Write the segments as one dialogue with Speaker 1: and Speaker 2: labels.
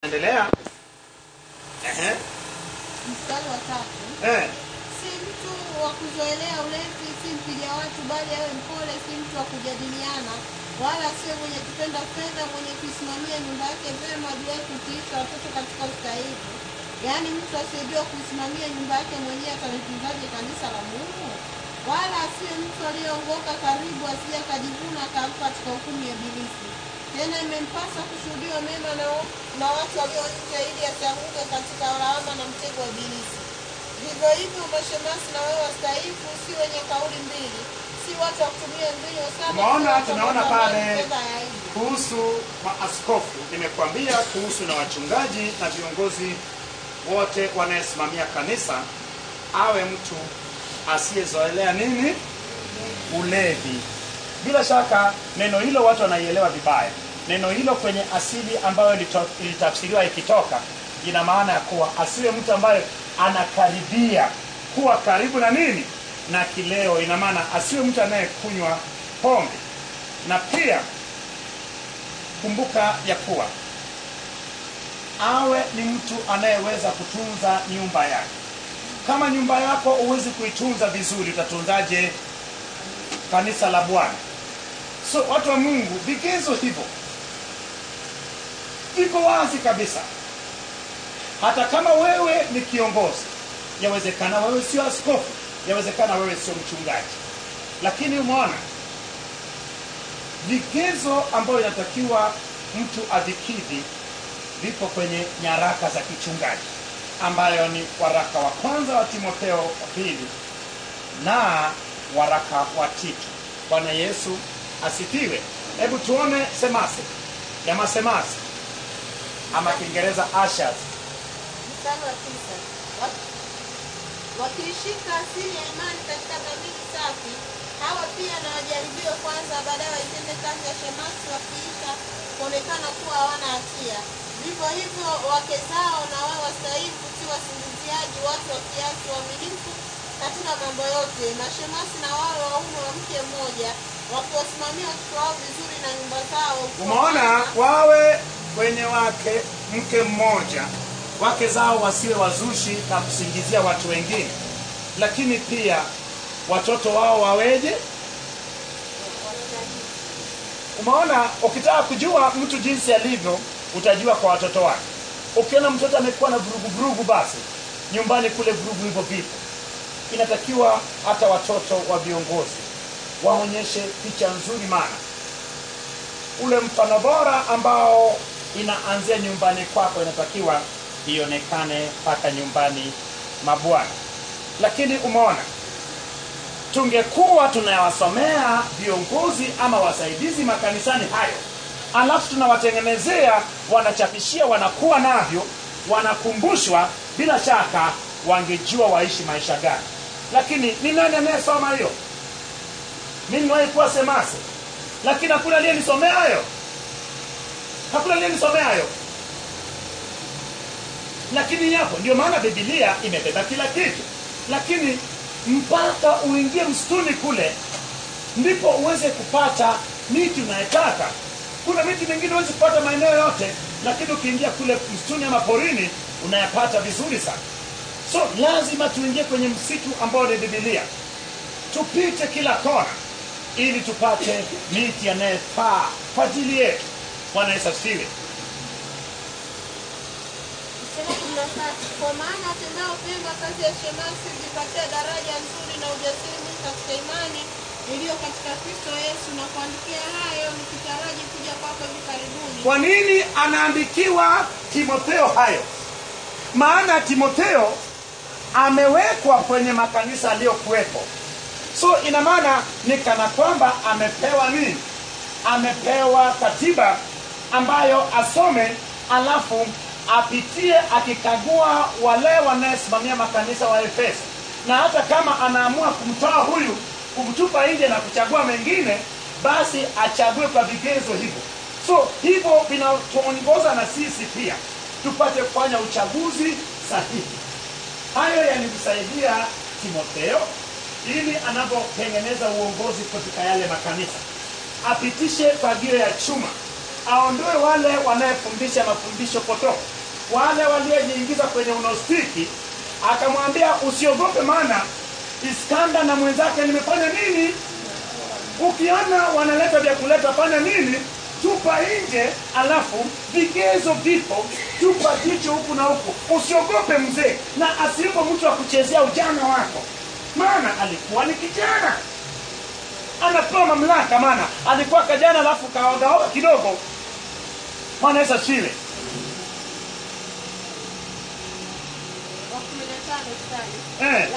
Speaker 1: Endelea.
Speaker 2: Mstari wa 3. Si mtu wa kuzoelea ulevi, si mpiga watu, bali awe mpole, si mtu wa kujadiliana, wala sio mwenye kupenda fedha, mwenye kusimamia nyumba yake vema, ajuaye kutiisha watoto katika ustahivu. Yaani mtu asiyejua kusimamia nyumba yake mwenyewe atalitunzaje kanisa la Mungu? Wala asiwe mtu aliyeongoka karibu, asije akajivuna akaanguka katika hukumu ya ibilisi. Tena imempasa kushuhudiwa mema na watu walio nje, ili asianguke katika lawama na mtego wa ibilisi. Vivyo hivyo mashemasi na wewe wastaifu, si wenye kauli mbili, si watu wa kutumia mvinyo sana.
Speaker 1: Tunaona pale kuhusu maaskofu, nimekuambia kuhusu na wachungaji na viongozi wote wanayesimamia kanisa, awe mtu asiyezoelea nini? Ulevi. Bila shaka neno hilo watu wanaielewa vibaya. Neno hilo kwenye asili ambayo ilitafsiriwa ikitoka, ina maana ya kuwa asiwe mtu ambaye anakaribia kuwa karibu na nini? Na kileo. Ina maana asiwe mtu anayekunywa pombe. Na pia kumbuka ya kuwa awe ni mtu anayeweza kutunza nyumba yake. Kama nyumba yako huwezi kuitunza vizuri, utatunzaje kanisa la Bwana? So watu wa Mungu, vigezo hivyo viko wazi kabisa. Hata kama wewe ni kiongozi, yawezekana wewe sio askofu, yawezekana wewe sio mchungaji, lakini umeona vigezo ambayo inatakiwa mtu avikidhi vipo kwenye nyaraka za kichungaji, ambayo ni waraka wa kwanza wa Timotheo wa pili na waraka wa Tito. Bwana Yesu asifiwe. Hebu tuone semase ya masemasi ama Kiingereza ushers.
Speaker 2: Mstari wa 9. Wakiishika asili ya imani katika dhamiri safi, hawa pia na wajaribiwe kwanza, baadaye waitende kazi ya shemasi, wakiisha kuonekana kuwa hawana hatia. Vivyo hivyo wake zao na wao wastaifu, si wasingiziaji, watu wa kiasi, waaminifu katika mambo yote. Mashemasi na wao waume wa mke mmoja, wakiwasimamia watoto wao vizuri na nyumba zao.
Speaker 1: Umeona, wawe wenye wake mke mmoja, wake zao wasiwe wazushi na kusingizia watu wengine, lakini pia watoto wao waweje? Umeona, ukitaka kujua mtu jinsi alivyo, utajua kwa watoto wake. Ukiona mtoto amekuwa na vurugu, basi nyumbani kule vurugu hivyo vipo. Inatakiwa hata watoto wa viongozi waonyeshe picha nzuri, maana ule mfano bora ambao inaanzia nyumbani kwako inatakiwa ionekane mpaka nyumbani mwa Bwana. Lakini umeona, tungekuwa tunayawasomea viongozi ama wasaidizi makanisani hayo, alafu tunawatengenezea, wanachapishia, wanakuwa navyo, wanakumbushwa, bila shaka wangejua waishi maisha gani. Lakini ni nani anayesoma hiyo? Mimi niwahi kuwa semasi, lakini hakuna aliyenisomea hayo. Hakuna aliyenisomea hayo. Lakini yapo, ndio maana Biblia imebeba kila kitu. Lakini mpaka uingie msituni kule, ndipo uweze kupata miti unayotaka. Kuna miti mingine huwezi kupata maeneo yote, lakini ukiingia kule msituni ama porini unayapata vizuri sana. So lazima tuingie kwenye msitu ambao ni Biblia, tupite kila kona ili tupate miti yanayofaa kwa ajili yetu. Bwana Yesu asifiwe.
Speaker 2: Kwa maana atendao vyema kazi ya shemasi hujipatia daraja nzuri na ujasiri katika imani iliyo katika Kristo Yesu, na kuandikia hayo nikitaraji kuja kwako hivi karibuni.
Speaker 1: Kwa nini anaandikiwa Timotheo hayo? Maana Timotheo amewekwa kwenye makanisa aliyokuwepo. So ina maana ni kana kwamba amepewa nini? Amepewa katiba ambayo asome, alafu apitie akikagua wale wanayesimamia makanisa wa Efeso. Na hata kama anaamua kumtoa huyu, kumtupa nje na kuchagua mengine, basi achague kwa vigezo hivyo. So hivyo vinatuongoza na sisi pia tupate kufanya uchaguzi sahihi. Hayo yalimsaidia Timotheo ili anapotengeneza uongozi katika yale makanisa, apitishe fagio ya chuma, aondoe wale wanayefundisha mafundisho potofu, wale waliojiingiza kwenye unostiki, akamwambia usiogope, maana Iskanda na mwenzake nimefanya nini? Ukiona wanaleta vya kuleta, fanya nini? Tupa nje, alafu vigezo vipo, tupa jicho huku na huku. Usiogope mzee, na asipo mtu wa kuchezea ujana wako, maana alikuwa ni kijana anapewa mamlaka, maana alikuwa kijana alafu kaoga kidogo. Bwana Yesu asifiwe.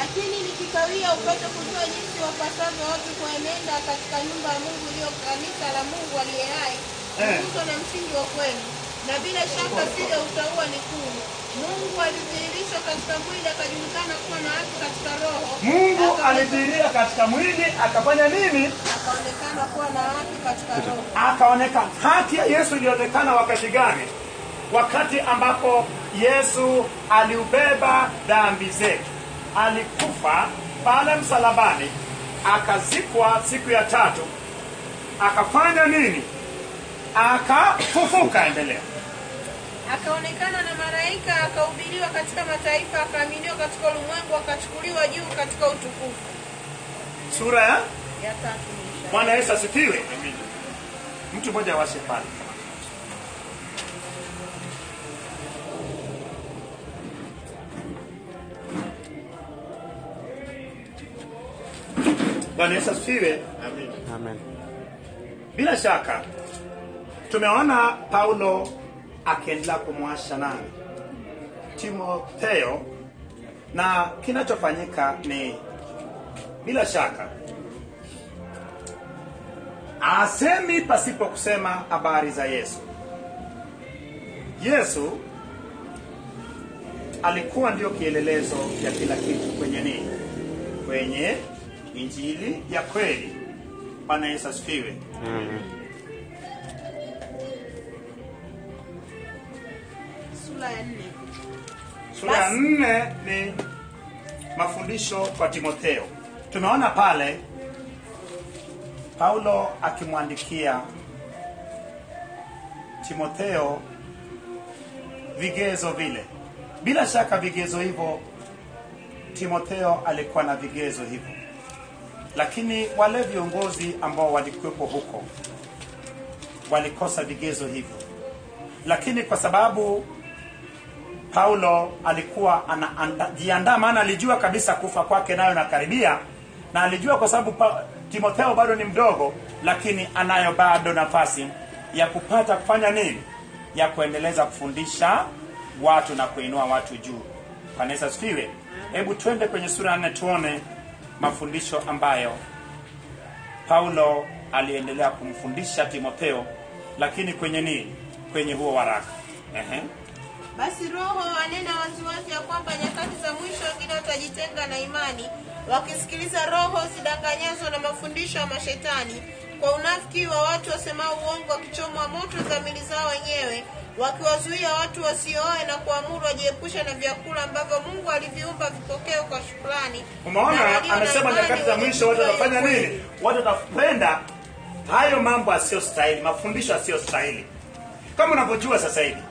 Speaker 2: Lakini nikikawia upate kujua jinsi wapasavyo watu kuenenda katika nyumba ya Mungu iliyo kanisa la Mungu aliye hai, nguzo na msingi wa kweli. Na bila shaka siri ya utauwa ni kuu. Mungu alidhihirishwa katika mwili, akajulikana kuwa na haki katika roho.
Speaker 1: Mungu alidhihirika katika mwili, akafanya nini?
Speaker 2: Akaonekana kuwa na haki katika roho.
Speaker 1: Akaonekana. Haki ya Yesu ilionekana wakati gani? Wakati ambapo Yesu aliubeba dhambi zetu. Alikufa pale msalabani, akazikwa siku ya 3. Akafanya nini? Akafufuka. Endelea.
Speaker 2: Akaonekana na malaika, akahubiriwa katika mataifa, akaaminiwa katika ulimwengu, akachukuliwa juu katika utukufu.
Speaker 1: Sura ya
Speaker 2: 3.
Speaker 1: Bwana Yesu asifiwe. Amen. Mtu mmoja washe pale. Bwana Yesu asifiwe. Amen.
Speaker 3: Amen.
Speaker 1: Bila shaka tumeona Paulo akiendelea kumwasha nani? Timotheo, na kinachofanyika ni bila shaka asemi pasipo kusema habari za Yesu. Yesu alikuwa ndio kielelezo ya kila kitu kwenye nini? Kwenye injili ya kweli. Bwana Yesu asifiwe. Sura ya 4 ni mafundisho kwa Timotheo. Tumeona pale Paulo akimwandikia Timotheo vigezo vile. Bila shaka vigezo hivyo Timotheo alikuwa na vigezo hivyo. Lakini wale viongozi ambao walikuwepo huko walikosa vigezo hivyo. Lakini kwa sababu Paulo alikuwa anajiandaa, maana alijua kabisa kufa kwake nayo nakaribia, na alijua kwa sababu Timotheo bado ni mdogo, lakini anayo bado nafasi ya kupata kufanya nini? Ya kuendeleza kufundisha watu na kuinua watu juu. Bwana Yesu asifiwe. Hebu twende kwenye sura 4 tuone mafundisho ambayo Paulo aliendelea kumfundisha Timotheo, lakini kwenye nini? Kwenye huo waraka.
Speaker 2: Basi Roho anena waziwazi ya kwamba nyakati za mwisho wengine watajitenga na imani, wakisikiliza roho zidanganyazwa na mafundisho ya mashetani, kwa unafiki wa watu wasemao uongo, wakichomwa moto dhamiri zao wenyewe, wakiwazuia watu wasioe na kuamuru wajiepushe na vyakula ambavyo Mungu aliviumba vipokeo kwa shukrani.
Speaker 1: Umeona amesema nyakati za mwisho watu watafanya nini? Watu watapenda hayo mambo asiyo stahili, mafundisho asiyo stahili. Kama unavyojua sasa hivi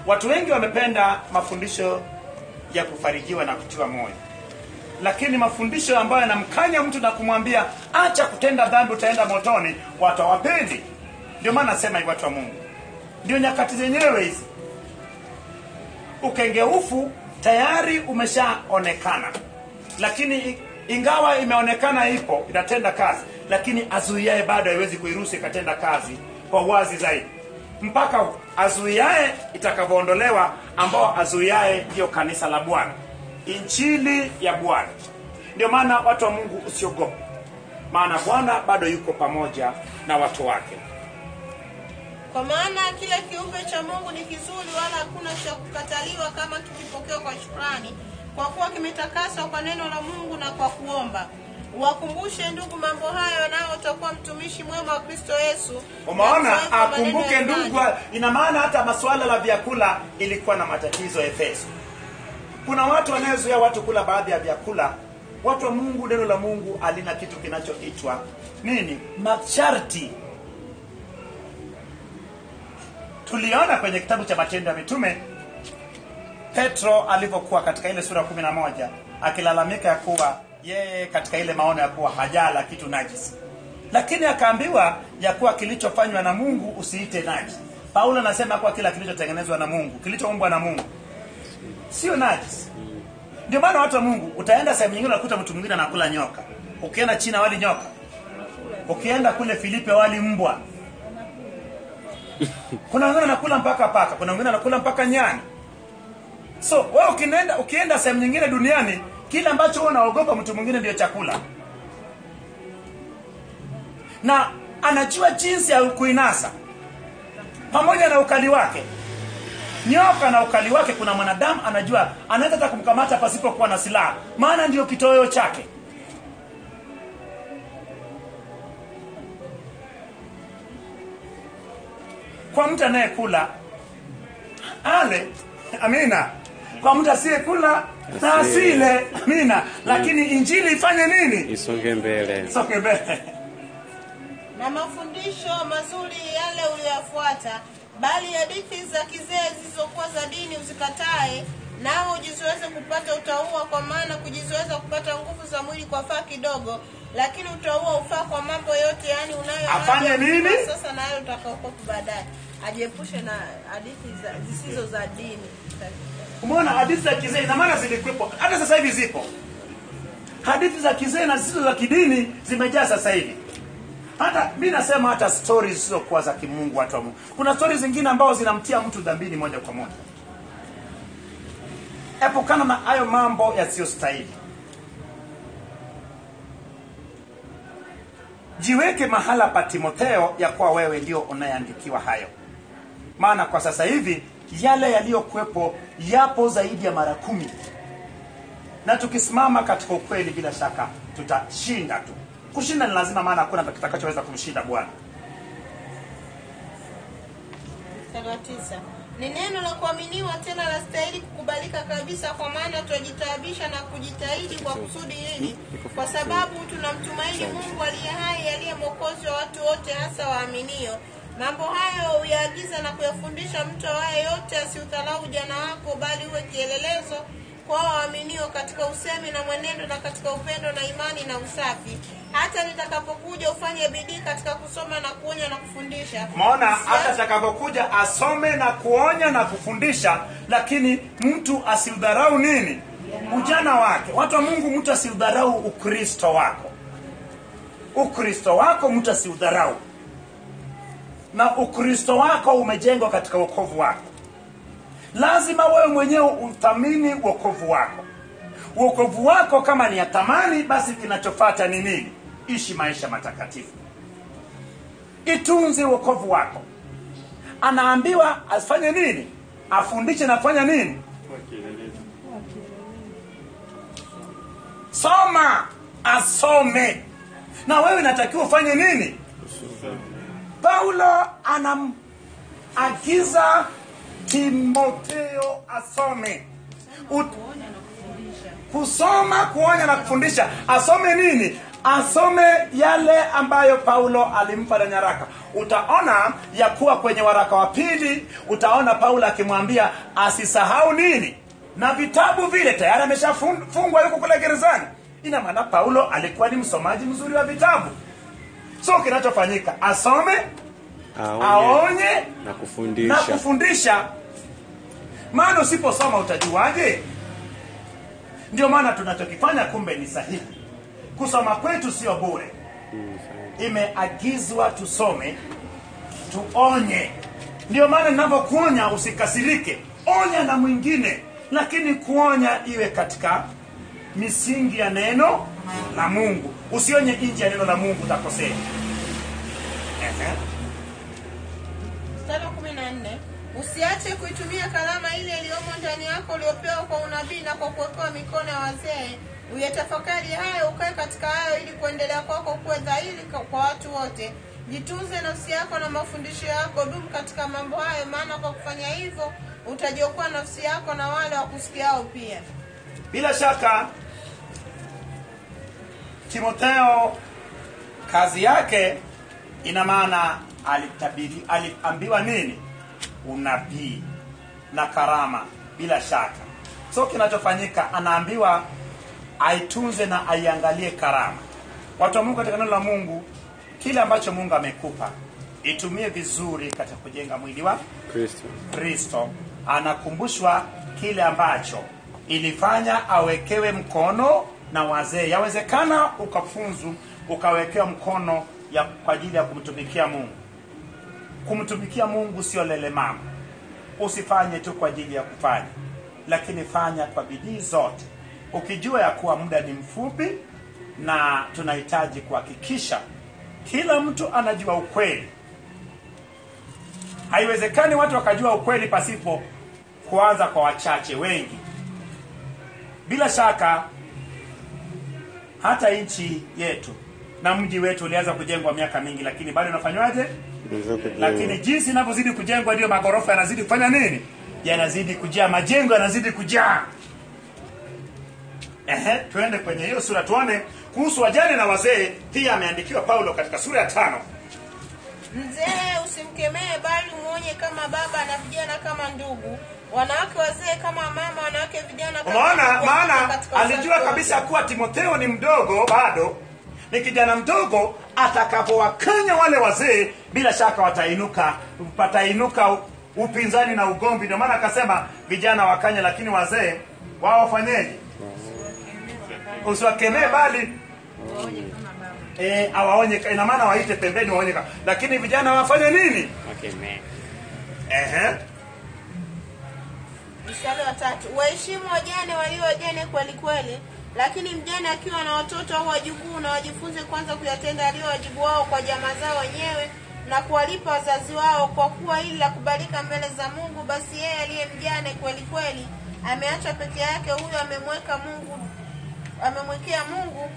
Speaker 1: watu wengi wamependa mafundisho ya kufarijiwa na kutiwa moyo, lakini mafundisho ambayo yanamkanya mtu na kumwambia acha kutenda dhambi utaenda motoni, watu hawapendi. Ndio maana nasema hivi, watu wa Mungu, ndio nyakati zenyewe hizi. Ukengeufu tayari umeshaonekana, lakini ingawa imeonekana ipo inatenda kazi, lakini azuiaye bado haiwezi kuiruhusu ikatenda kazi kwa wazi zaidi, mpaka azuiaye itakavyoondolewa, ambao azuiaye ndio kanisa la Bwana, injili ya Bwana. Ndio maana watu wa Mungu usiogope, maana Bwana bado yuko pamoja na watu wake.
Speaker 2: Kwa maana kila kiumbe cha Mungu ni kizuri, wala hakuna cha kukataliwa kama kikipokea kwa shukrani, kwa kuwa kimetakaswa kwa neno la Mungu na kwa kuomba. Wakumbushe ndugu mambo hayo, nao utakuwa mtumishi mwema wa Kristo Yesu.
Speaker 1: Umeona, akumbuke ndugu. Ina maana hata masuala la vyakula ilikuwa na matatizo Efeso. Kuna watu wanaozuia watu kula baadhi ya vyakula. Watu wa Mungu, neno la Mungu alina kitu kinachoitwa nini? Masharti. Tuliona kwenye kitabu cha Matendo ya Mitume Petro alipokuwa katika ile sura 11 akilalamika ya kuwa yeye katika ile maono ya kuwa hajala kitu najisi, lakini akaambiwa ya kuwa kilichofanywa na Mungu usiite najisi. Paulo anasema kwa kila kilichotengenezwa na Mungu, kilichoumbwa na Mungu sio najisi. Ndio maana watu wa Mungu, utaenda sehemu nyingine unakuta mtu mwingine anakula nyoka. Ukienda China wali nyoka. Ukienda kule Filipe wali mbwa. Kuna wengine wanakula mpaka paka, kuna wengine wanakula mpaka nyani. So, wewe ukienda sehemu nyingine duniani, kile ambacho wewe unaogopa mtu mwingine ndio chakula. Na anajua jinsi ya kuinasa. Pamoja na ukali wake. Nyoka na ukali wake, kuna mwanadamu anajua anaweza hata kumkamata pasipokuwa na silaha, maana ndio kitoweo chake. Kwa mtu anayekula ale, amina. Kwa mtu asiyekula na asile, amina. Lakini injili ifanye nini?
Speaker 3: Isonge mbele.
Speaker 1: Isonge mbele.
Speaker 2: Na mafundisho mazuri yale uliyofuata, bali hadithi za kizee zilizokuwa za dini usikatae, nao ujizoeze kupata utauwa, kwa maana kujizoeza kupata nguvu za mwili kwa faa kidogo, lakini utauwa ufaa kwa mambo yote, yani unayo
Speaker 1: afanye nini
Speaker 2: sasa na hayo utakaokopa baadaye. Ajiepushe na hadithi zisizo za dini.
Speaker 1: Umeona hadithi za kizee na maana zilikuwepo, hata sasa hivi zipo. Hadithi za kizee na zisizo za kidini zimejaa sasa hivi. Hata mimi nasema hata stories zisizokuwa za kimungu watu wa Mungu. Kuna stories zingine ambazo zinamtia mtu dhambini moja kwa moja. Epukana na hayo mambo yasiyostahili. Jiweke mahala pa Timotheo ya kuwa wewe ndio unayeandikiwa hayo. Maana kwa sasa hivi yale yaliyokuwepo yapo zaidi ya mara 10. Na tukisimama katika ukweli, bila shaka tutashinda tu. Kushinda ni lazima, maana hakuna kitakachoweza kumshinda Bwana.
Speaker 2: 9. Ni neno la kuaminiwa, tena la stahili kukubalika kabisa, kwa maana tunajitaabisha na kujitahidi kwa kusudi hili, kwa sababu tunamtumaini Mungu aliye hai, aliye Mwokozi wa watu wote, hasa waaminio. Mambo hayo uyaagiza na kuyafundisha mtu awaye yote, asiudharau ujana wako, bali uwe kielelezo kwa waaminio katika usemi na mwenendo, na katika upendo na imani na usafi. Hata nitakapokuja ufanye bidii katika kusoma na kuonya na kufundisha.
Speaker 1: Umeona, hata atakapokuja asome na kuonya na kufundisha, lakini mtu asiudharau nini? Ujana wake. Watu wa Mungu, mtu asiudharau Ukristo wako. Ukristo wako mtu asiudharau. Na Ukristo wako umejengwa katika wokovu wako. Lazima wewe mwenyewe uthamini wokovu wako. Wokovu wako kama ni ya thamani, basi kinachofuata ni nini? Ishi maisha matakatifu. Itunze wokovu wako. Anaambiwa afanye nini? Afundishe na fanya nini? Soma, asome. Na wewe natakiwa ufanye nini? Paulo anamagiza Timotheo asome. Kusoma, kuonya na kufundisha. Asome nini? Asome yale ambayo Paulo alimpa na nyaraka. Utaona ya kuwa kwenye waraka wa pili, utaona Paulo akimwambia asisahau nini? Na vitabu vile tayari ameshafungwa yuko kule gerezani. Ina maana Paulo alikuwa ni msomaji mzuri wa vitabu. So kinachofanyika, asome, aonye na kufundisha. Maana usiposoma utajuaje? Ndio maana tunachokifanya kumbe ni sahihi. Kusoma kwetu sio bure. Imeagizwa tusome, tuonye. Ndio maana ninapokuonya usikasirike. Onya na mwingine, lakini kuonya iwe katika misingi ya neno la Mungu. Usionye nje ya neno la Mungu, utakosea.
Speaker 2: Mstari 14. Usiache kuitumia karama ile iliyomo ndani yako uliopewa kwa unabii na kwa kuwekewa mikono ya wazee. Uyatafakari hayo, ukae katika hayo, ili kuendelea kwako kuwe dhahiri kwa watu wote. Jitunze nafsi yako na mafundisho yako, dumu katika mambo hayo, maana kwa kufanya hivyo utajiokoa nafsi yako na wale wakusikiao pia.
Speaker 1: Bila shaka Timotheo kazi yake ina maana aliambiwa nini? unabii na karama bila shaka. So kinachofanyika, anaambiwa aitunze na aiangalie karama. Watu wa Mungu, katika neno la Mungu, kile ambacho Mungu amekupa itumie vizuri katika kujenga mwili wa Kristo. Anakumbushwa kile ambacho ilifanya awekewe mkono na wazee. Yawezekana ukafunzu ukawekewa mkono kwa ajili ya kumtumikia Mungu. Kumtumikia Mungu sio lele mama. Usifanye tu kwa ajili ya kufanya, lakini fanya kwa bidii zote, ukijua ya kuwa muda ni mfupi na tunahitaji kuhakikisha kila mtu anajua ukweli. Haiwezekani watu wakajua ukweli pasipo kuanza kwa wachache wengi. Bila shaka hata nchi yetu na mji wetu ulianza kujengwa miaka mingi, lakini bado unafanywaje? Lakini jinsi inavyozidi kujengwa ndio magorofa yanazidi kufanya nini? Yanazidi kujaa, majengo yanazidi kujaa. Tuende kwenye hiyo sura tuone kuhusu wajane na wazee. Pia ameandikiwa Paulo katika sura ya 5.
Speaker 2: Mzee usimkemee, bali muonye kama baba, na vijana kama ndugu, wanawake wazee kama mama, wanawake vijana kama
Speaker 1: maana alijua kabisa kuwa Timotheo ni mdogo bado, ni kijana mdogo. Atakapowakanya wale wazee, bila shaka patainuka upinzani na ugomvi. Ndio maana akasema vijana wakanya, lakini wazee wao wafanyeje? Usiwakemee bali awaonye. Ina maana waite pembeni waonye, lakini vijana wafanye nini? Wakemee.
Speaker 2: Mstari wa 3, waheshimu wajane walio wajane kweli kweli, lakini mjane akiwa na watoto au wajukuu, na wajifunze kwanza kuyatenda aliyo wajibu wao kwa jamaa zao wenyewe na kuwalipa wazazi wao, kwa kuwa hili la kubalika mbele za Mungu. Basi yeye aliye mjane kweli kweli ameacha peke yake, huyo amemwekea Mungu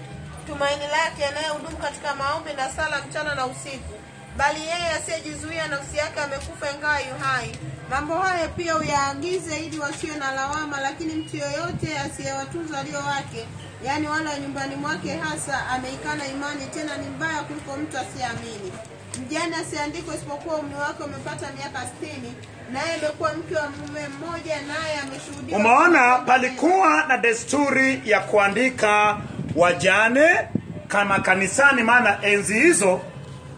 Speaker 2: tumaini lake, anayehudumu katika maombi na sala mchana na usiku. Bali yeye asiyejizuia nafsi yake amekufa ingawa yu hai. Mambo haya pia uyaagize ili wasiwe na lawama, lakini mtu yoyote asiyewatunza walio wake, yani wale wa nyumbani mwake hasa, ameikana imani, tena ni mbaya kuliko mtu asiyeamini. Mjane asiandikwe isipokuwa umri wake umepata miaka 60, naye amekuwa mke wa mume mmoja, naye ameshuhudia.
Speaker 1: Umeona, palikuwa na desturi ya kuandika wajane kama kanisani, maana enzi hizo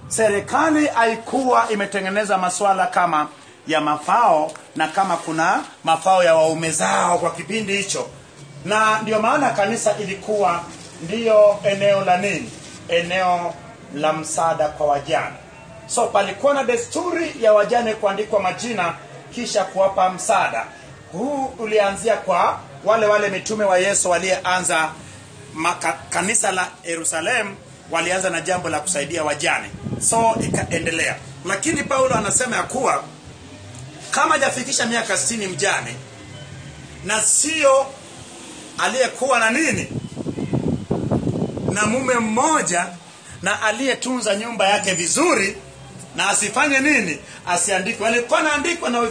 Speaker 1: serikali haikuwa imetengeneza masuala kama ya mafao, na kama kuna mafao ya waume zao kwa kipindi hicho. Na ndio maana kanisa ilikuwa ndio eneo la nini? Eneo la msaada kwa wajane. So palikuwa na desturi ya wajane kuandikwa majina kisha kuwapa msaada. Huu ulianzia kwa wale mitume wa Yesu walianza kanisa la Yerusalemu, walianza na jambo la kusaidia wajane. So ikaendelea. Lakini Paulo anasema ya kuwa kama hajafikisha miaka 60 mjane, na sio aliyekuwa na nini? Na mume mmoja, na aliyetunza nyumba yake vizuri, na asifanye nini? Asiandikwe. Walikuwa naandikwa na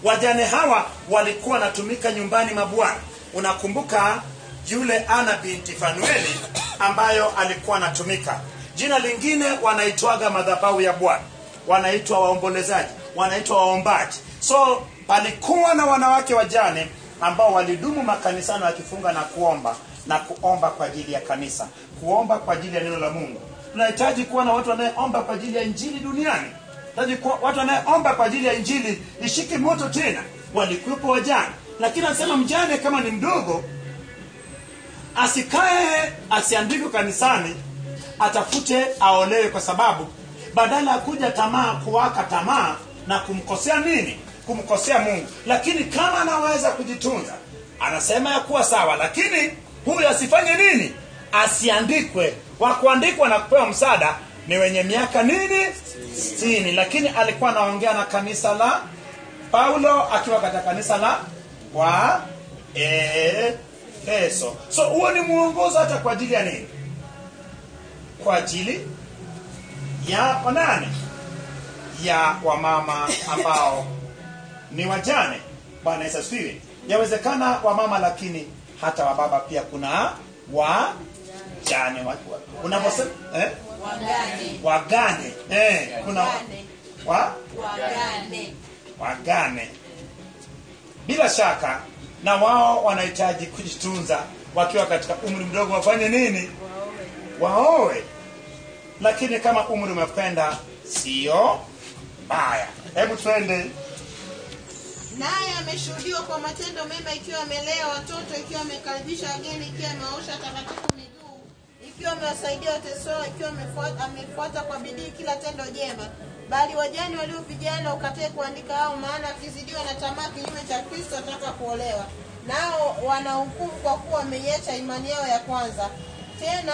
Speaker 1: wajane hawa walikuwa natumika nyumbani mwa Bwana. Unakumbuka yule Ana binti Fanueli ambayo alikuwa natumika. Jina lingine wanaitwaga madhabahu ya Bwana, wanaitwa waombolezaji, wanaitwa waombaji. So palikuwa na wanawake wajane ambao walidumu makanisani wakifunga na kuomba kwa ajili ya kanisa, kuomba kwa ajili ya neno la Mungu. Tunahitaji kuwa na watu wanaoomba kwa ajili ya injili duniani. Tunahitaji kuwa watu wanaoomba kwa ajili ya injili ishike moto tena. Walikuwepo wajane, lakini anasema mjane kama ni mdogo asikae, asiandikwe kanisani, atafute aolewe, kwa sababu badala ya kuja kuwaka tamaa na kumkosea nini? Kumkosea Mungu. Lakini kama anaweza kujitunza, anasema ya kuwa sawa, lakini huyu asifanye nini? Asiandikwe. Wa kuandikwa na kupewa msaada ni wenye miaka nini? 60. Lakini alikuwa anaongea na kanisa la Paulo akiwa katika kanisa la Efeso. So huo ni muongozo hata kwa ajili ya nini? Kwa ajili ya wanani? Ya wamama ambao ni wajane. Bwana Yesu asifiwe. Yawezekana wamama, lakini hata wababa pia kuna wajane. Unaposema
Speaker 2: wagane.
Speaker 1: Kuna wagane. wagane. Bila shaka na wao wanahitaji kujitunza wakiwa katika umri mdogo. Wafanye nini? Waoe. Lakini kama umri umependa sio baya. Hebu twende.
Speaker 2: Naye ameshuhudiwa kwa matendo mema, ikiwa amelea watoto, ikiwa amekaribisha wageni, ikiwa ameosha takatifu miguu, ikiwa amewasaidia watesoa, ikiwa amefuata kwa bidii kila tendo jema. Bali wajane walio vijana ukatae kuandika hao, maana akizidiwa na tamaa kinyume cha Kristo ataka kuolewa. Nao wanahukumu kwa kuwa wameiacha imani yao ya kwanza. Tena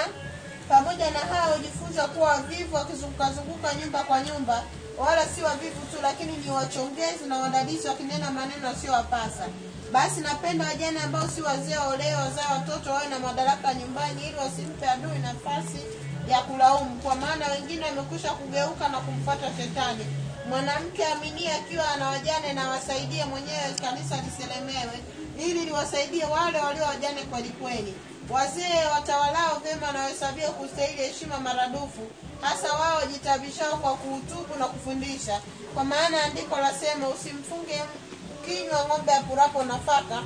Speaker 2: pamoja na hao jifunza kuwa wavivu, wakizunguka nyumba kwa nyumba, wala si wavivu tu, lakini ni wachongezi na wadadisi, wakinena maneno yasiyowapasa. Basi napenda wajane ambao si wazee waolewe, wazao watoto, wawe na madaraka nyumbani, ili wasimpe adui nafasi ya kulaumu, kwa maana wengine wamekwisha kugeuka na kumfuata Shetani. Mwanamke aminie akiwa ana wajane na wasaidie mwenyewe kanisa liselemewe, ili liwasaidie wale walio wajane kweli kweli. Wazee watawalao vyema na wahesabie kustahili heshima maradufu, hasa wao jitabishao kwa kuhutubu na kufundisha. Kwa maana andiko lasema, usimfunge kinywa ng'ombe apurapo nafaka,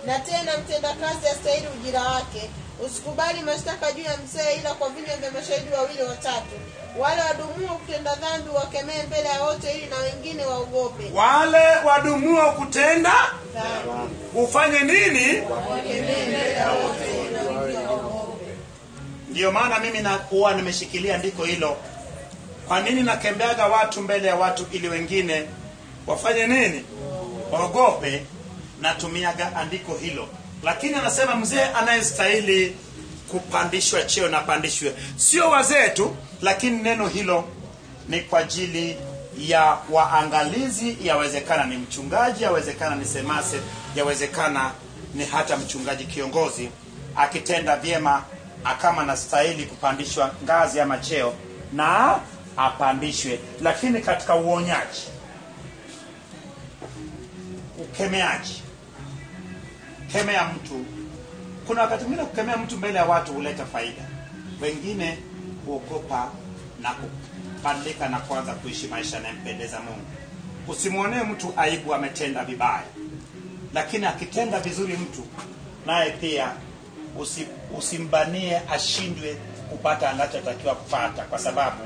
Speaker 2: na tena mtendakazi astahili ujira wake. Usikubali mashtaka juu ya mzee, ila kwa vinywa vya mashahidi 2 au 3. Wale wadumuo kutenda dhambi wakemee mbele ya wote, ili na wengine waogope.
Speaker 1: Wale wadumuo kutenda dhambi ufanye nini?
Speaker 2: Wakemee mbele ya wote, ili na wengine waogope.
Speaker 1: Ndio maana mimi nakuwa nimeshikilia andiko hilo. Kwa nini nakembeaga watu mbele ya watu? Ili wengine wafanye nini? Waogope. Natumiaga andiko hilo. Lakini anasema mzee anayestahili kupandishwa cheo na pandishwe. Sio wazee tu, lakini neno hilo ni kwa ajili ya waangalizi. Yawezekana ni mchungaji, yawezekana ni semase, yawezekana ni hata mchungaji kiongozi. Akitenda vyema, akama anastahili kupandishwa ngazi ama cheo, na apandishwe. Lakini katika uonyaji, ukemeaji, kemea mtu. Kuna wakati mwingine kukemea mtu mbele ya watu huleta faida. Wengine huogopa na kubadilika na kuanza kuishi maisha yanayompendeza Mungu. Usimuonee mtu aibu ametenda vibaya. Lakini akitenda vizuri mtu, naye pia usimbanie ashindwe kupata anachotakiwa kupata kwa sababu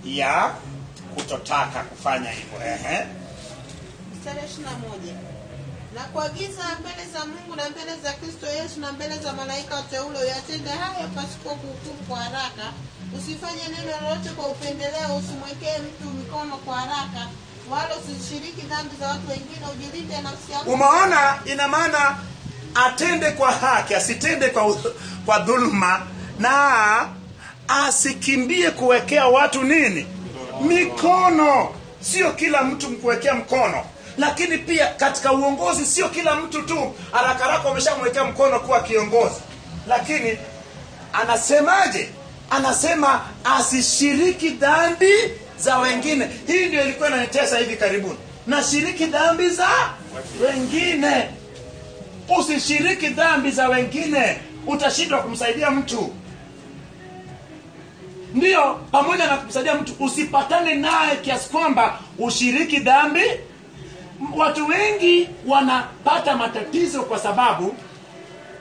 Speaker 1: ya kutotaka kufanya hivyo.
Speaker 2: Mstari 21. Na kuagiza mbele za Mungu na mbele za Kristo Yesu na mbele za malaika wateule, uyatende haya pasipo kuhukumu kwa haraka. Usifanye neno lolote kwa upendeleo, usimwekee mtu mikono kwa haraka, wala usishiriki dhambi za watu wengine, ujilinde nafsi yako.
Speaker 1: Umeona, ina maana atende kwa haki, asitende kwa dhulma, na asikimbie kuwekea watu nini? Mikono. Sio kila mtu mkuwekea mkono. Lakini pia katika uongozi sio kila mtu tu haraka umeshamwekea mkono kuwa kiongozi. Lakini anasemaje? Anasema asishiriki dhambi za wengine. Hii ndio ilikuwa inanitesa hivi karibuni. Nashiriki dhambi za wengine. Usishiriki dhambi za wengine, utashindwa kumsaidia mtu. Ndio, pamoja na kumsaidia mtu, usipatane naye kiasi kwamba ushiriki dhambi. Watu wengi wanapata matatizo kwa sababu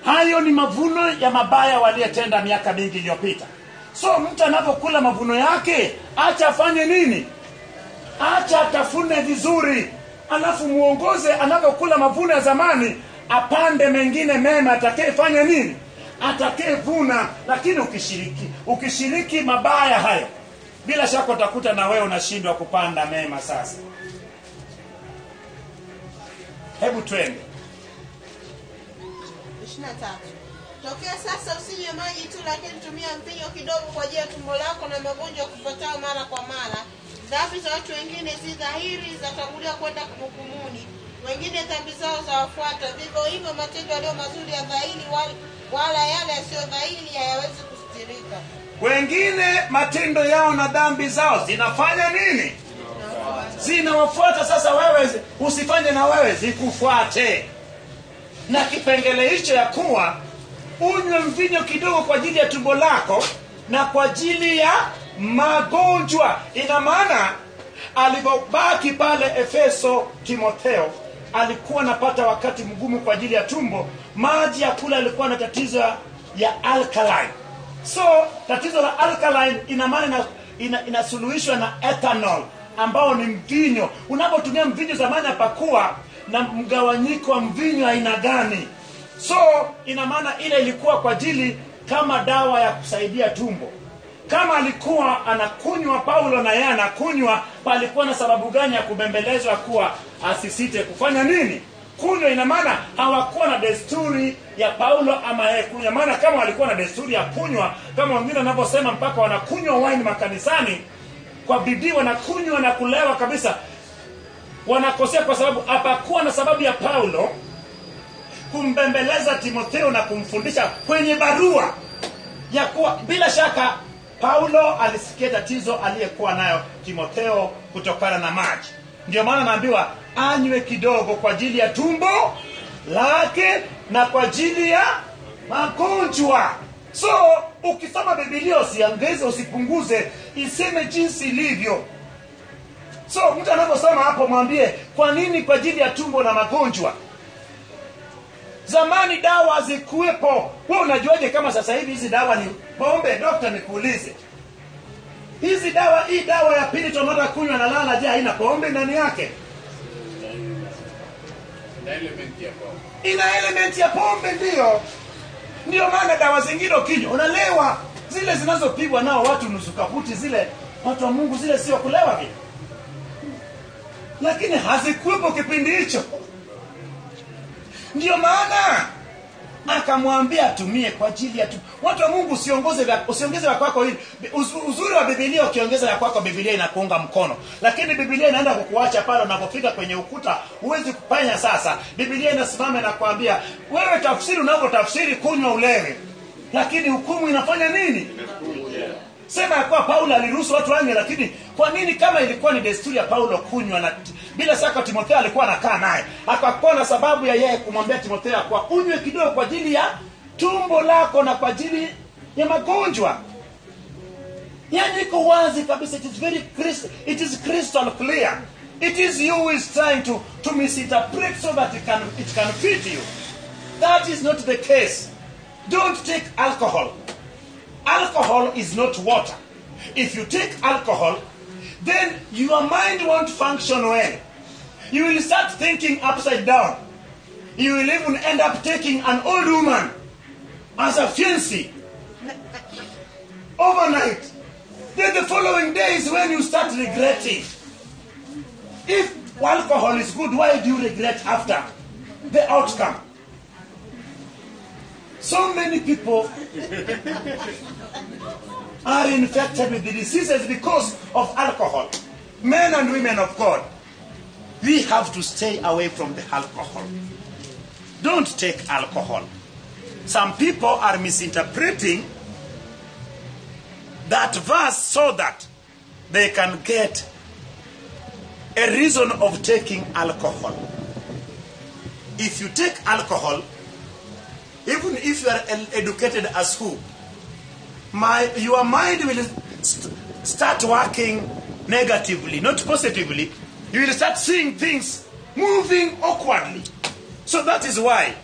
Speaker 1: hayo ni mavuno ya mabaya waliyotenda miaka mingi iliyopita. So mtu anapokula mavuno yake, acha afanye nini? Acha atafune vizuri. Alafu muongoze anapokula mavuno ya zamani, apande mengine mema atakayefanya nini? Atakayevuna. Lakini ukishiriki mabaya hayo, bila shaka utakuta na wewe unashindwa kupanda mema sasa. Hebu twende
Speaker 2: 23. Tokea sasa usinywe maji tu, lakini tumia mvinyo kidogo kwa ajili ya tumbo lako na magonjwa kupatao mara kwa mara. Dhambi za watu wengine si dhahiri, zatangulia kwenda hukumuni. Wengine dhambi zao zawafuata. Vivyo hivyo matendo yaliyo mazuri ya dhahiri, wala yale yasiyo dhahiri hayawezi kustirika.
Speaker 1: Wengine matendo yao na dhambi zao zinafanya nini? Zinawafuata. Sasa wewe usifanye na wewe zikufuate. Na kipengele hicho ya kuwa unywe mvinyo kidogo kwa ajili ya tumbo lako na kwa ajili ya magonjwa. Ina maana Alipobaki pale Efeso, Timotheo alikuwa anapata wakati mgumu kwa ajili ya tumbo. Maji ya kula alikuwa na tatizo ya alkaline. So tatizo la alkaline ina maana inasuluhishwa na ethanol ambao ni mvinyo. Unapotumia mvinyo, zamani hapakuwa na mgawanyiko wa mvinyo aina gani. So ina maana ile ilikuwa kwa ajili kama dawa ya kusaidia tumbo. Kama alikuwa anakunywa Paulo na yeye anakunywa, palikuwa na sababu gani ya kubembelezwa kuwa asisite kufanya nini? Kunywa. Ina maana hawakuwa na desturi ya Paulo ama yeye kunywa. Maana kama walikuwa na desturi ya kunywa, kama wengine wanavyosema mpaka wanakunywa wine makanisani kwa bidii, wanakunywa na kulewa kabisa, wanakosea, kwa sababu hapakuwa na sababu ya Paulo kumbembeleza Timotheo na kumfundisha kwenye barua ya kuwa bila shaka Paulo alisikia tatizo aliyekuwa nayo Timotheo kutokana na maji. Ndio maana naambiwa anywe kidogo kwa ajili ya tumbo lake na kwa ajili ya magonjwa. So ukisoma Biblia usiongeze usipunguze, iseme jinsi ilivyo. So mtu anaposoma hapo mwambie kwa nini kwa ajili ya tumbo na magonjwa. Zamani dawa zikuwepo. Wewe unajuaje kama sasa hivi hizi dawa ni pombe? Dokta, nikuulize. Hii dawa ya pili tunataka kunywa na lala, je, haina pombe ndani yake? Ina element ya pombe, ndio. Ndio maana dawa zingine ukinywa unalewa. Zile zinazopigwa nao watu nusu kaputi zile, watu wa Mungu, zile sio kulewa vile. Lakini hazikuwepo kipindi hicho. Ndio maana akamwambia atumie kwa ajili ya watu wa Mungu. Usiongeze ya kwako hili. Uzuri wa Biblia, ukiongeza ya kwako Biblia inakuunga mkono. Lakini Biblia inaenda kukuacha pale unapofika kwenye ukuta, huwezi kupenya. Sasa Biblia inasimama na kuambia wewe tafsiri, unapotafsiri kunywa ulewe. Lakini hukumu inafanya nini? Sema ya kwa Paulo aliruhusu watu wanywe, lakini kwa nini kama ilikuwa ni desturi ya Paulo kunywa, na bila shaka Timotheo alikuwa anakaa naye, akakuwa na sababu ya yeye kumwambia Timotheo kwa unywe kidogo kwa ajili ya tumbo lako na kwa ajili ya magonjwa. Yani iko wazi kabisa, it is crystal clear. It is you who is trying to misinterpret so that it can fit you. That is not the case. Don't take alcohol. Alcohol is not water. If you take alcohol, then your mind won't function well. You will start thinking upside down. You will even end up taking an old woman as a fiancé overnight. Then the following day is when you start regretting. If alcohol is good, why do you regret after the outcome? So many people are infected with the diseases because of alcohol. Men and women of God, we have to stay away from the alcohol. Don't take alcohol. Some people are misinterpreting that verse so that they can get a reason of taking alcohol. If you take alcohol, even if you are educated as who, your mind will start working negatively, not positively. You will start seeing things moving awkwardly. So that is why,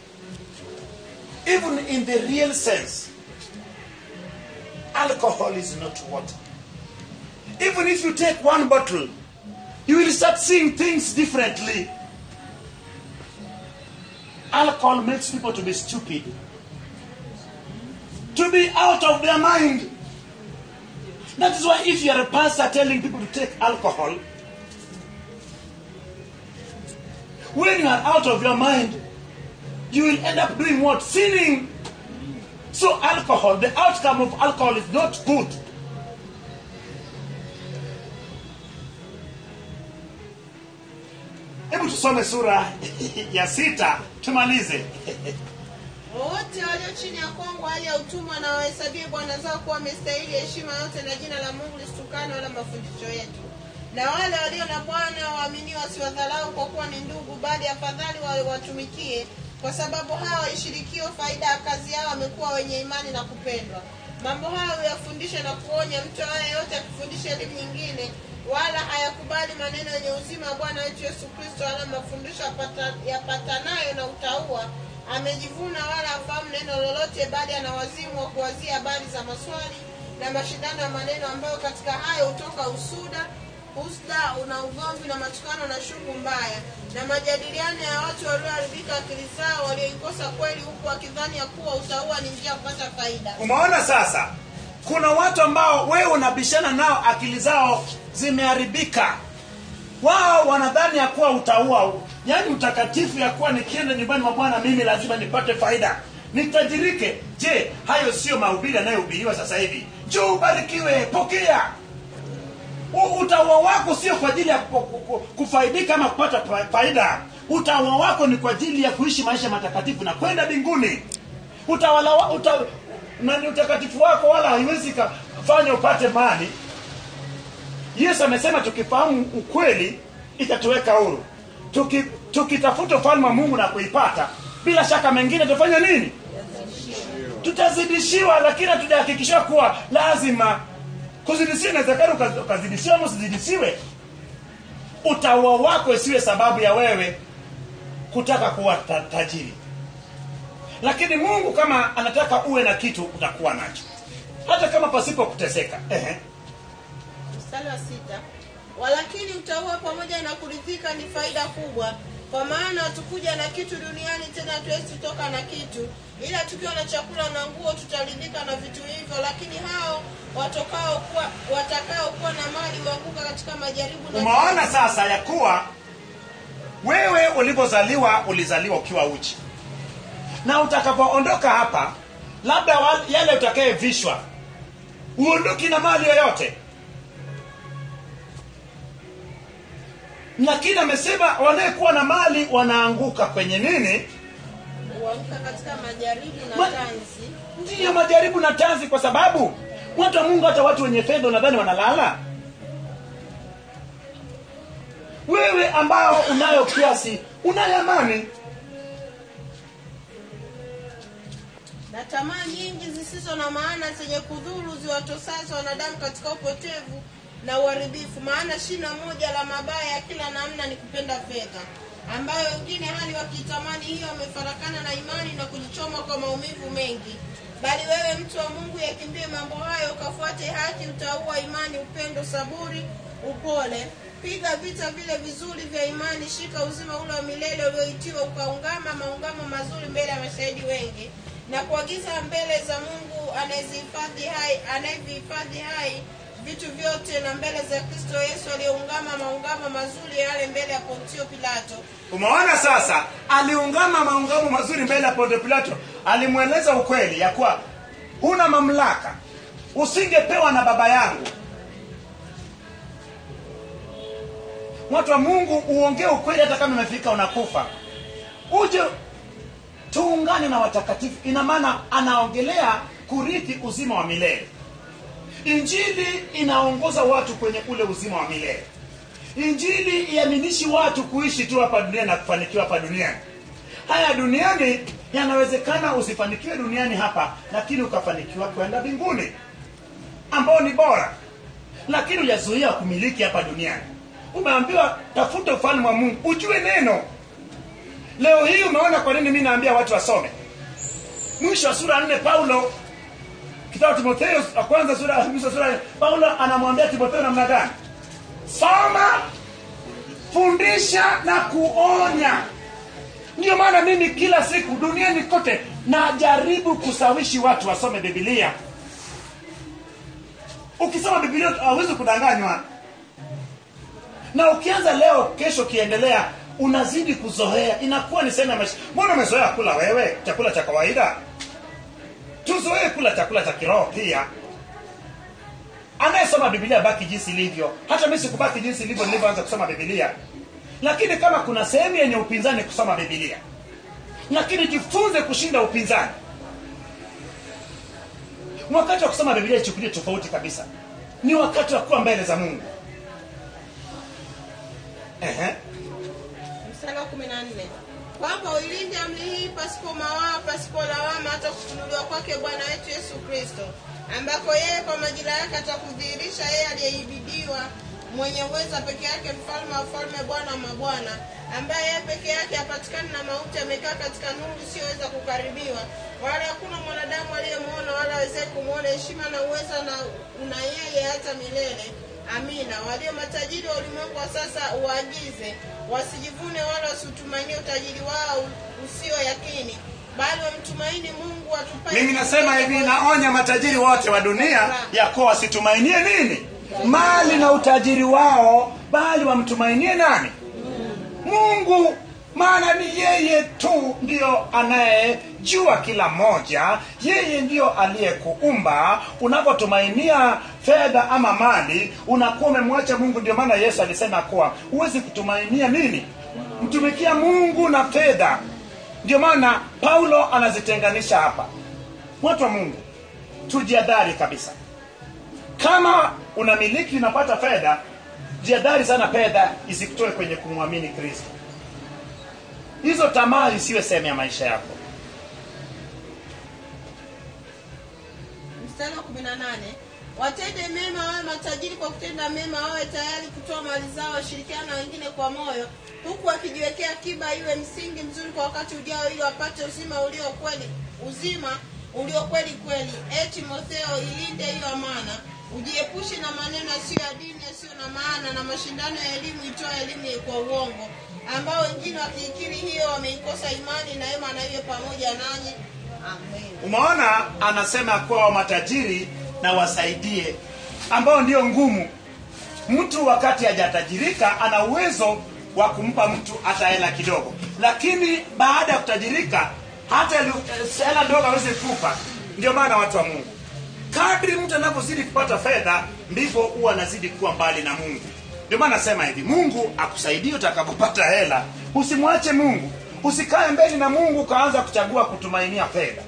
Speaker 1: even in the real sense, alcohol is not water. Even if you take one bottle, you will start seeing things differently. Alcohol makes people to be stupid, to be out of their mind. That is why if you are a pastor telling people to take alcohol, when you are out of your mind, you will end up doing what? Sinning. So alcohol, the outcome of alcohol is not good. Hebu tusome sura ya 6 tumalize.
Speaker 2: Wote walio chini ya kongwa hali ya utumwa na wahesabie bwana zao kuwa wamestahili heshima yote, na jina la Mungu lisitukane wala mafundisho yetu. Na wale walio na Bwana waamini wasiwadharau kwa kuwa ni ndugu, bali afadhali watumikie, kwa sababu hawa waishirikio faida ya kazi yao wamekuwa wenye imani na kupendwa. Mambo hayo uyafundishe na kuonya. Mtu aye yote akifundisha elimu nyingine, wala hayakubali maneno yenye uzima ya Bwana wetu Yesu Kristo, wala mafundisho yapatanayo na utauwa. Amejivuna wala hafahamu neno lolote, bali ana wazimu wa kuwazia habari za maswali na mashindano ya maneno, ambayo katika hayo hutoka usda una ugomvi na matukano na shughuli mbaya na majadiliano ya watu walioharibika akili zao, walioikosa kweli, huku wakidhani ya kuwa utauwa ni njia ya kupata faida.
Speaker 1: Umeona sasa? Kuna watu ambao wewe unabishana nao, akili zao zimeharibika. Wao wanadhani ya kuwa utauwa, yaani utakatifu, ya kuwa nikienda nyumbani mwa Bwana mimi lazima nipate faida, nitajirike. Je, hayo sio mahubiri yanayohubiriwa sasa hivi? Njoo ubarikiwe, pokea. Utauwa wako sio kwa ajili ya kufaidika ama kupata faida. Utauwa wako ni kwa ajili ya kuishi maisha matakatifu na kwenda mbinguni. Na utakatifu wako wala haiwezi kufanya upate mali. Yesu amesema tukifahamu ukweli itatuweka huru. Tukitafuta ufalme wa Mungu na kuipata, bila shaka mengine tufanye nini? Tutazidishiwa, lakini tutahakikisha kuwa lazima kuzidishiwa. Inawezekana ukazidishiwa au usizidishiwe. Utauwa wako isiwe sababu ya wewe kutaka kuwa tajiri. Lakini Mungu kama anataka uwe na kitu, utakuwa nacho, hata kama pasipo kuteseka.
Speaker 2: Mstari wa 6. Walakini utauwa pamoja na kuridhika ni faida kubwa, kwa maana hatukuja na kitu duniani, tena hatuwezi kutoka na kitu, ila tukiwa na chakula na nguo tutaridhika na vitu hivyo. Lakini hao watakao kuwa na mali huanguka katika majaribu na...
Speaker 1: Umeona sasa ya kuwa wewe ulipozaliwa ulizaliwa ukiwa uchi, na utakapoondoka hapa, labda yale utakayevishwa, uondoki na mali yoyote. Lakini amesema wanayekuwa na mali wanaanguka kwenye nini?
Speaker 2: Huanguka katika majaribu na tanzi.
Speaker 1: Ndiyo, majaribu na tanzi, kwa sababu watu wa Mungu, hata watu wenye fedha unadhani wanalala? Wewe ambao unayo kiasi, unayo amani.
Speaker 2: Na tamaa nyingi zisizo na maana zenye kudhuru ziwatosazo wanadamu katika upotevu na uharibifu. Maana shina moja la mabaya ya kila namna ni kupenda fedha, ambayo wengine hali wakitamani hiyo wamefarakana na imani na kujichoma kwa maumivu mengi. Bali wewe mtu wa Mungu, yakimbie mambo hayo, ukafuate haki, utauwa, imani, upendo, saburi, upole. Piga vita vile vizuri vya imani, shika uzima ule wa milele ulioitiwa, ukaungama maungamo mazuri mbele ya mashahidi wengi, na kuagiza mbele za Mungu anayevihifadhi hai vitu vyote, na mbele za Kristo Yesu aliungama maungamo mazuri yale mbele ya Pontio Pilato.
Speaker 1: Umeona sasa? Aliungama maungamo mazuri mbele ya Pontio Pilato. Alimweleza ukweli ya kuwa huna mamlaka, usingepewa na baba yangu. Watu wa Mungu, uongee ukweli hata kama umefika unakufa. Uje tuungane na watakatifu. Ina maana anaongelea kurithi uzima wa milele. Injili inaongoza watu kwenye ule uzima wa milele. Injili iaminishi watu kuishi tu hapa duniani na kufanikiwa hapa duniani. Haya duniani yanawezekana usifanikiwe duniani hapa, lakini ukafanikiwa kwenda mbinguni, ambao ni bora. Lakini hujazuia kumiliki hapa duniani. Umeambiwa tafuta ufalme wa Mungu, ujue neno. Leo hii umeona kwa nini mimi naambia watu wasome. Mwisho wa sura 4 Paulo, kitabu Timotheo kwanza sura Paulo anamwambia Timotheo namna gani? Soma, fundisha na kuonya. Ndio maana mimi kila siku duniani kote najaribu kusawishi watu wasome Biblia. Ukisoma Biblia hauwezi kudanganywa. Na ukianza leo, kesho kiendelea, unazidi kuzoea. Inakuwa ni sema maisha. Mbona umezoea kula wewe chakula cha kawaida? Tuzoee kula chakula cha kiroho pia. Anayesoma Biblia baki jinsi ilivyo. Hata mimi sikubaki jinsi ilivyo nilipoanza kusoma Biblia. Lakini kama kuna sehemu yenye upinzani kusoma Biblia, lakini jifunze kushinda upinzani. Wakati wa kusoma Biblia ichukulie tofauti kabisa. Ni wakati wa kuwa mbele za Mungu.
Speaker 2: Mstari wa 14. Kwamba uilinde amri hii pasipo mawaa, pasipo lawama, hata kufunuliwa kwake Bwana wetu Yesu Kristo, ambako yeye kwa majira yake atakudhihirisha yeye aliyeibidiwa mwenye uweza peke yake, mfalme wa falme, Bwana wa mabwana, ambaye yeye peke yake hapatikani na mauti, amekaa katika nuru isiyoweza kukarimiwa, wala hakuna mwanadamu aliyemuona wala aweze kumuona. Heshima na uweza na una yeye hata milele. Amina. Walio matajiri wa ulimwengu wa sasa uagize wasijivune wala wasitumainie utajiri wao usio yakini, bali wamtumaini Mungu atupaye.
Speaker 1: Mimi nasema hivi, naonya matajiri wote wa dunia ya kuwa wasitumainie nini? Mali na utajiri wao, bali wamtumainie nani? Mungu. Maana ni yeye tu ndio anayejua kila moja. Yeye ndio aliyekuumba. Unapotumainia fedha ama mali, unakuwa umemwacha Mungu. Ndio maana Yesu alisema kuwa huwezi kutumainia nini? Mtumikia Mungu na fedha. Ndio maana Paulo anazitenganisha hapa. Watu wa Mungu, tujihadhari kabisa. Kama unamiliki, unapata fedha, jihadhari sana fedha isikutoe kwenye kumwamini Kristo. Hizo tamaa isiwe sehemu ya maisha yako.
Speaker 2: Mstari wa 18, watende mema wawe matajiri kwa kutenda mema, wawe tayari kutoa mali zao, washirikiana na wengine kwa moyo, huku wakijiwekea akiba iwe msingi mzuri kwa wakati ujao, ili wapate uzima ulio kweli. Timotheo, ilinde hiyo amana, ujiepushe na maneno yasiyo ya dini, yasiyo na maana, na mashindano ya elimu itoa elimu kwa uongo, ambao wengine wakiikiri hiyo wameikosa imani, na hema na iwe pamoja nanyi. Amen.
Speaker 1: Umeona, anasema kwa matajiri na wasaidie, ambao ndio ngumu. Mtu wakati hajatajirika ana uwezo wa kumpa mtu hata hela kidogo, lakini baada ya kutajirika hata hela ndogo hawezi kupa. Ndio maana watu wa Mungu, kadri mtu anapozidi kupata fedha ndivyo huwa anazidi kuwa mbali na Mungu. Ndio maana nasema hivi, Mungu akusaidie utakapopata hela. Usimwache Mungu. Usikae mbele na Mungu ukaanza kuchagua kutumainia fedha.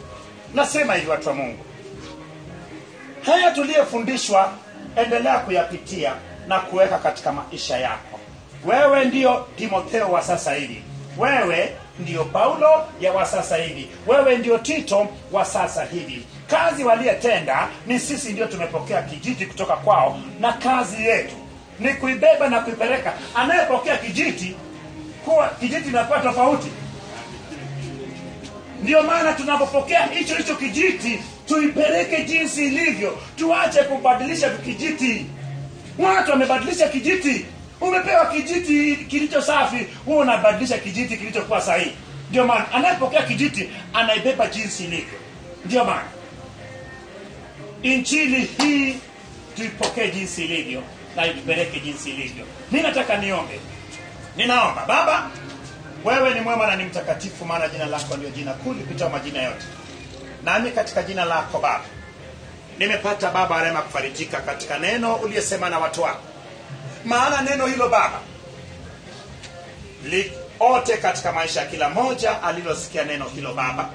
Speaker 1: Nasema hivi watu wa Mungu, haya tuliyofundishwa endelea kuyapitia na kuweka katika maisha yako. Wewe ndio Timotheo wa sasa hivi. Wewe ndio Paulo ya wa sasa hivi. Wewe ndio Tito wa sasa hivi. Kazi waliyetenda ni sisi ndio tumepokea kijiti kutoka kwao, na kazi yetu ni kuibeba na kuipeleka. Anayepokea kijiti, kuwa kijiti inakuwa tofauti. Ndio maana tunapopokea hicho kijiti, tuipeleke jinsi ilivyo. Tuache kubadilisha kijiti. Watu wamebadilisha kijiti. Umepewa kijiti kilicho safi, wewe unabadilisha kijiti kilichokuwa sahihi. Ndio maana anayepokea kijiti anaibeba jinsi ilivyo. Ndio maana injili hii tuipokee jinsi ilivyo na ipeleke jinsi ilivyo. Mimi nataka niombe. Ninaomba. Baba, wewe ni mwema na ni mtakatifu, maana jina lako ndio jina kuu kupita majina yote. Nami katika jina lako Baba nimepata Baba rehema kufarijika katika neno uliyesema na watu wako. Maana neno hilo Baba liote katika maisha ya kila moja alilosikia neno hilo Baba.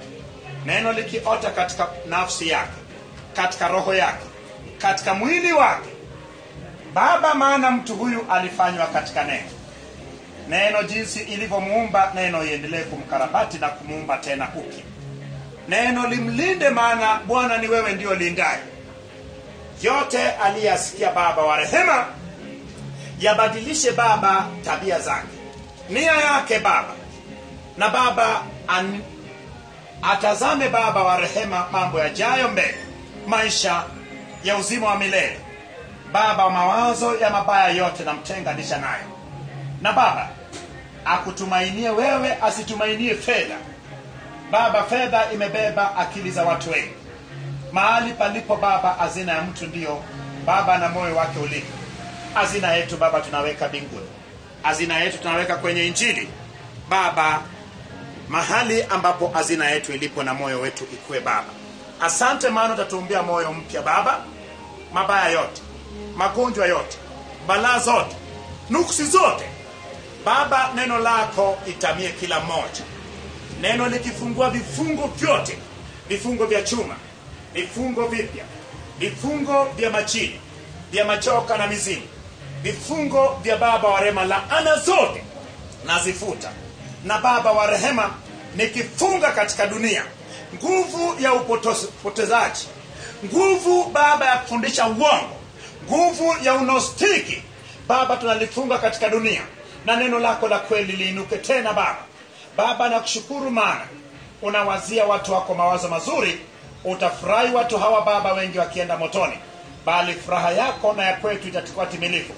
Speaker 1: Neno likiota katika nafsi yake, katika roho yake, katika mwili wake Baba, maana mtu huyu alifanywa katika neno. Neno jinsi ilivyomuumba, neno iendelee kumkarabati na kumuumba tena upya. Neno limlinde, maana Bwana ni wewe ndio lindaye. Yote aliyasikia Baba wa rehema, yabadilishe Baba tabia zake, nia yake Baba. Na Baba atazame Baba wa rehema mambo yajayo mbele, maisha ya uzima wa milele. Baba, mawazo ya mabaya yote na mtenganisha nayo. Na Baba akutumainie wewe, asitumainie fedha. Baba, fedha imebeba akili za watu wengi. Mahali palipo Baba hazina ya mtu ndio Baba na moyo wake ulipo. Hazina yetu Baba tunaweka mbinguni. Hazina yetu tunaweka kwenye injili. Baba, mahali ambapo hazina yetu ilipo na moyo wetu ikue Baba. Asante maana utatuumbia moyo mpya Baba. Mabaya yote, magonjwa yote, balaa zote, nuksi zote Baba, neno lako itamie kila mmoja. Neno likifungua vifungo vyote, vifungo vya chuma, vifungo vipya, vifungo vya majini, vya machoka na mizimu, vifungo vya Baba wa rehema, laana zote nazifuta. Na Baba wa rehema, nikifunga katika dunia nguvu ya upotezaji, nguvu Baba ya kufundisha uongo, nguvu ya unostiki Baba, tunalifunga katika dunia, na neno lako la kweli liinuke tena Baba. Baba, nakushukuru maana unawazia watu wako mawazo mazuri. Utafurahi watu hawa Baba, wengi wakienda motoni, bali furaha yako na ya kwetu itakuwa timilifu,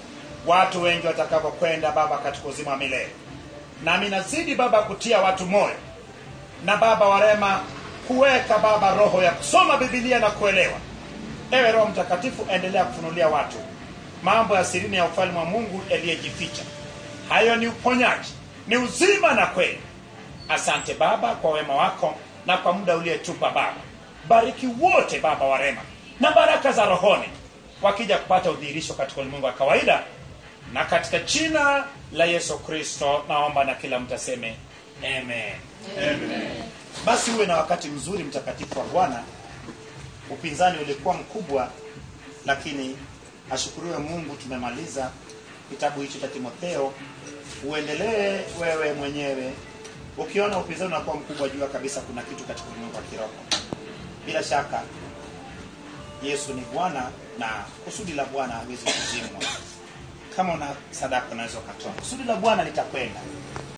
Speaker 1: watu wengi watakao kwenda Baba katika uzima wa milele. Nami nazidi Baba kutia watu moyo, na Baba warema kuweka Baba roho ya kusoma Biblia na kuelewa. Ewe Roho Mtakatifu, endelea kufunulia watu mambo ya sirini ya ufalme wa Mungu yaliyojificha. Hayo ni uponyaji, ni uzima na kweli. Asante Baba kwa wema wako na kwa muda uliotupa Baba. Bariki wote Baba warema, na baraka za rohoni wakija kupata udhihirisho katika ulimwengu wa kawaida, na katika jina la Yesu Kristo naomba, na kila mtu aseme amen. Amen. Basi uwe na wakati mzuri mtakatifu wa Bwana. Upinzani ulikuwa mkubwa, lakini ashukuriwe Mungu tumemaliza kitabu hicho cha Timotheo. Uendelee wewe mwenyewe. Ukiona upinzani unakuwa mkubwa, jua kabisa kuna kitu katika ulimwengu wa kiroho. Bila shaka Yesu ni Bwana, na kusudi la Bwana haliwezi kuzimwa. Kama una sadaka unaweza kutoa, kusudi la Bwana litakwenda.